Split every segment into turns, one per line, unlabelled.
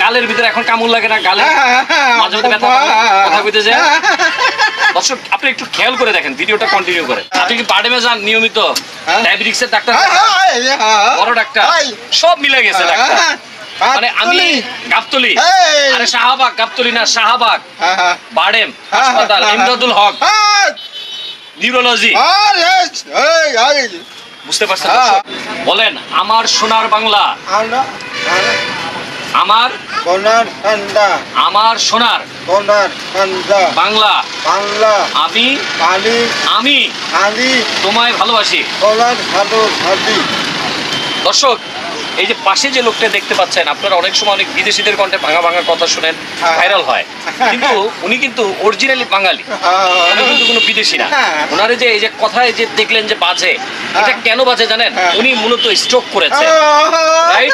গালের ভিতরে এখন কামড় লাগে না, গালে মাঝে মধ্যে ব্যথা কথা কইতে যায়। দর্শক আপনি একটু খেয়াল করে দেখেন, ভিডিওটা কন্টিনিউ করে। আপনি কি বারডেমে যান নিয়মিত? ডায়াবেটিক্সের ডাক্তার, বড় ডাক্তার, সব মিলে গেছে ডাক্তার। মানে আমি গাবতলী, আরে শাহবাগ, গাবতলী না শাহবাগ, বারডেম হাসপাতাল, ইমদাদুল হক নিউরোলজি। বুঝতে পারছেন? বলেন আমার সোনার বাংলা, আমার আমার সোনার বাংলা, আমি আমি তোমায় ভালোবাসি। দর্শক এই যে পাশে যে লোকটা দেখতে পাচ্ছেন, আপনারা অনেক সময় অনেক বিদেশিদের কণ্ঠে ভাঙা ভাঙা কথা শুনেন, ভাইরাল হয়, কিন্তু উনি কিন্তু অরিজিনালি বাঙালি, উনি কিন্তু কোনো বিদেশি না। ওনারে যে এই যে কথায় যে দেখলেন যে বাজে, এটা কেন বাজে জানেন? উনি মূলত স্ট্রোক করেছে, রাইট?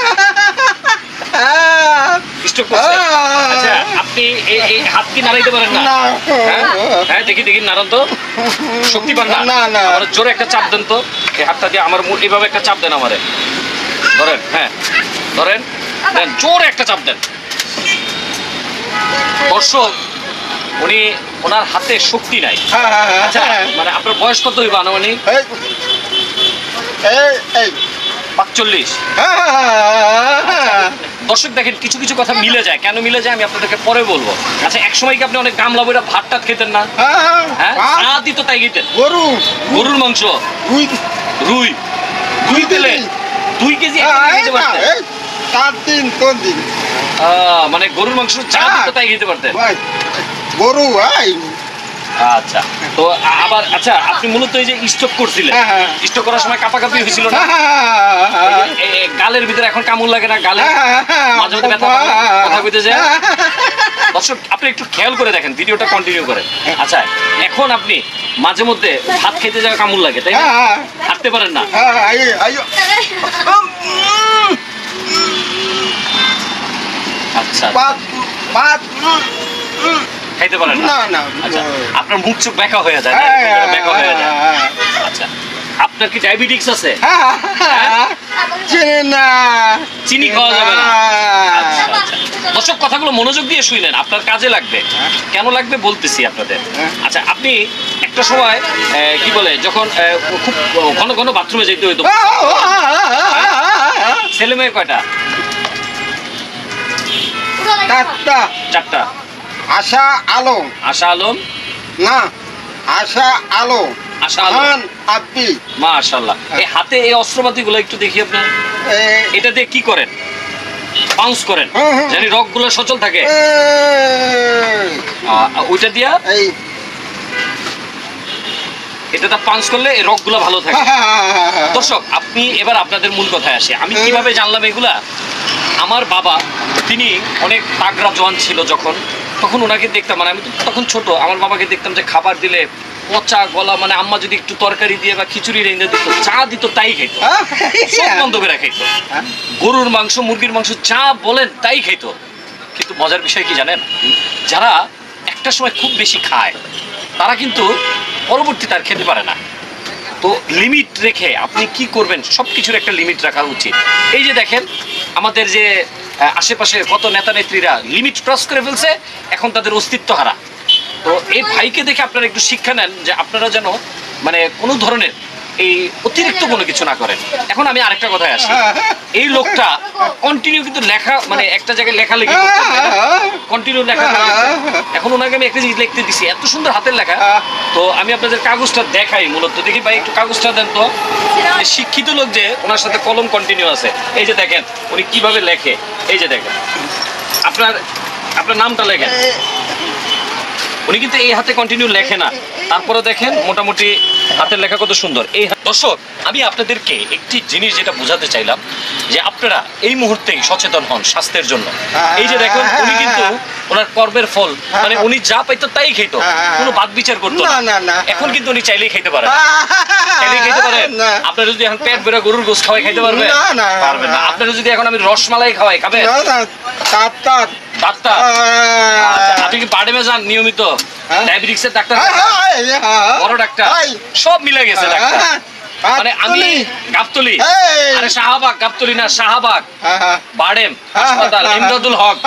স্ট্রোক করেছে। আচ্ছা আপনি এই হাত কি নাড়াইতে পারেন না? হ্যাঁ দেখি দেখি নাড়ান তো, শক্তি পান না? আমার জোরে একটা চাপ দেন তো, এই হাতটা দিয়ে আমার এইভাবে একটা চাপ দেন আমারে, ধরেন, হ্যাঁ ধরেন, দেন জোরে একটা চাপ দেন। দর্শক উনি ওনার হাতে শক্তি নাই। আচ্ছা মানে আপনার বয়স কত হইব আনুমানিক? 45। দর্শক দেখেন কিছু কিছু কথা মিলে যায়, কেন মিলে যায় আমি আপনাদেরকে পরে বলবো। আচ্ছা এক সময় কি আপনি অনেক গামলা বইরা ভাত টাত খেতেন না? হ্যাঁ দিত তাই খেতেন? গরুর মাংস, রুই রুই তেলে 2 কেজি খেতে পারতেন? মানে গরুর মাংস চা দিত তাই খেতে পারতেন?
গরু।
আচ্ছা তো আবার আচ্ছা আপনি মূলত এই যে স্টক করছিলেন, স্টক করার সময় কাঁপাকাঁপি হয়েছিল না? গালের ভিতরে এখন কামড় লাগে না, গালে মাঝে মধ্যে ব্যথা কথা কইতে যায়। দর্শক আপনি একটু খেয়াল করে দেখেন, ভিডিওটা কন্টিনিউ করেন। আচ্ছা এখন আপনি মাঝে মধ্যে ভাত খেতে যাওয়া কামড় লাগে, তাই না? হাঁটতে পারেন না? আচ্ছা খাইতে পারেন না? আচ্ছা আপনার মুখ চোখ ব্যাকা হয়ে যায়, ব্যাকা হয়ে যায়। আচ্ছা আপনার কি ডায়াবেটিস আছে? চিনি খাওয়া যাবে না? দর্শক কথাগুলো মনোযোগ দিয়ে শুনলেন, আপনার কাজে লাগবে। কেন লাগবে বলতেছি আপনাদের। আচ্ছা আপনি একটা সময় কি বলে যখন খুব ঘন ঘন বাথরুমে যেতে হইতো, ছেলে মেয়ে কয়টা? 4টা।
আশা আলম।
আশা আলম
না, আশা আলম।
আশা আলম
আপনি
মাশাআল্লাহ। এই হাতে এই অস্ত্রপাতি গুলো একটু দেখি আপনার, এটা দিয়ে কি করেন? পাউন্স করেন জানি রক গুলো সচল থাকে, ওইটা দিয়া এটা পাঞ্চ করলে এই রক গুলো ভালো থাকে। দর্শক আপনি এবার আপনাদের মূল কথায় আসে, আমি কিভাবে জানলাম এগুলা? আমার বাবা তিনি অনেক তাগড়া জওয়ান ছিল যখন, তখন ওনাকে দেখতাম, মানে আমি তো তখন ছোট, আমার বাবাকে দেখতাম যে খাবার দিলে পচা গলা, মানে আম্মা যদি একটু তরকারি দিয়ে বা খিচুড়ি রেঁধে দিত, চা দিত তাই খেত, সব বন্ধ করে খেত। গরুর মাংস, মুরগির মাংস যা বলেন তাই খেত। কিন্তু মজার বিষয় কি জানেন? যারা একটা সময় খুব বেশি খায় তারা কিন্তু পরবর্তীতে আর খেতে পারে না। তো লিমিট রেখে আপনি কি করবেন, সব কিছুর একটা লিমিট রাখা উচিত। এই যে দেখেন আমাদের যে আশেপাশে কত নেতা নেত্রীরা লিমিট ক্রস করে ফেলছে, এখন তাদের অস্তিত্ব হারা। তো এই ভাইকে দেখে আপনারা একটু শিক্ষা নেন যে আপনারা যেন মানে কোনো ধরনের এই অতিরিক্ত কোনো কিছু না করেন। এখন আমি আরেকটা কথায় আসি, এই লোকটা কন্টিনিউ কিন্তু লেখা, মানে একটা জায়গায় লেখালেখি কন্টিনিউ লেখা। এখন ওনাকে আমি একটা জিনিস লিখতে দিছি, এত সুন্দর হাতের লেখা। তো আমি আপনাদের কাগজটা দেখাই, মূলত দেখি ভাই একটু কাগজটা দেন তো। শিক্ষিত লোক যে, ওনার সাথে কলম কন্টিনিউ আছে। এই যে দেখেন উনি কিভাবে লেখে, এই যে দেখেন আপনার নামটা লেখেন। উনি কিন্তু এই হাতে কন্টিনিউ লেখে না, তারপরে দেখেন মোটামুটি হাতের লেখা কত সুন্দর। এই দর্শক আমি আপনাদেরকে একটি জিনিস যেটা বোঝাতে চাইলাম, যে আপনারা এই মুহূর্তেই সচেতন হন স্বাস্থ্যের জন্য। এই যে দেখুন উনি কিন্তু ওনার কর্মের ফল, মানে উনি যা পাইতো তাই খেত, কোনো বাদ বিচার করতো না। এখন কিন্তু উনি চাইলেই খেতে পারেন, চাইলেই খেতে পারেন। আপনারা যদি এখন পেট ভরে গরুর গোশত খাওয়াই খাইতে পারবেন? পারবেন না। আপনারা যদি এখন আমি রসমালাই খাওয়াই খাবেন? ডাক্তার আপনি কি বারডেমে যান নিয়মিত? ডায়াবেটিসের ডাক্তার, বড় ডাক্তার, সব মিলে গেছে ডাক্তার। মানে আমি গাবতলী, আরে শাহবাগ, গাবতলী না শাহবাগ, বারডেম হাসপাতাল, ইমদাদুল হক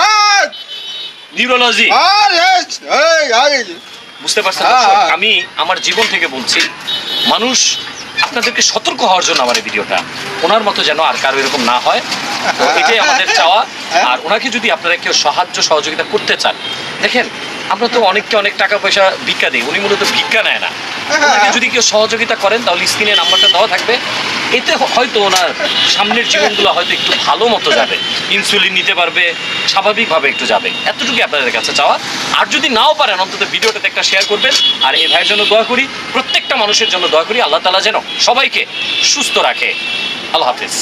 নিউরোলজি। বুঝতে পারছেন দর্শক, আমি আমার জীবন থেকে বলছি, মানুষ আপনাদেরকে সতর্ক হওয়ার জন্য আমার এই ভিডিওটা, ওনার মতো যেন আর কারো এরকম না হয়, তো এটাই আমাদের চাওয়া। আর ওনাকে যদি আপনারা কেউ সাহায্য সহযোগিতা করতে চান, দেখেন আমরা তো অনেককে অনেক টাকা পয়সা ভিক্ষা দিই, উনি মূলত ভিক্ষা নেয় না। ওনাকে যদি কেউ সহযোগিতা করেন তাহলে স্ক্রিনে নাম্বারটা দেওয়া থাকবে, এতে হয়তো ওনার সামনের জীবনগুলো হয়তো একটু ভালো মতো যাবে, ইনসুলিন নিতে পারবে, স্বাভাবিকভাবে একটু যাবে, এতটুকুই আপনাদের কাছে চাওয়া। আর যদি নাও পারেন অন্তত ভিডিওটাতে একটা শেয়ার করবেন। আর এই ভাইয়ের জন্য দোয়া করি, প্রত্যেকটা মানুষের জন্য দোয়া করি, আল্লাহ তাআলা যেন সবাইকে সুস্থ রাখে। আল্লাহ হাফেজ।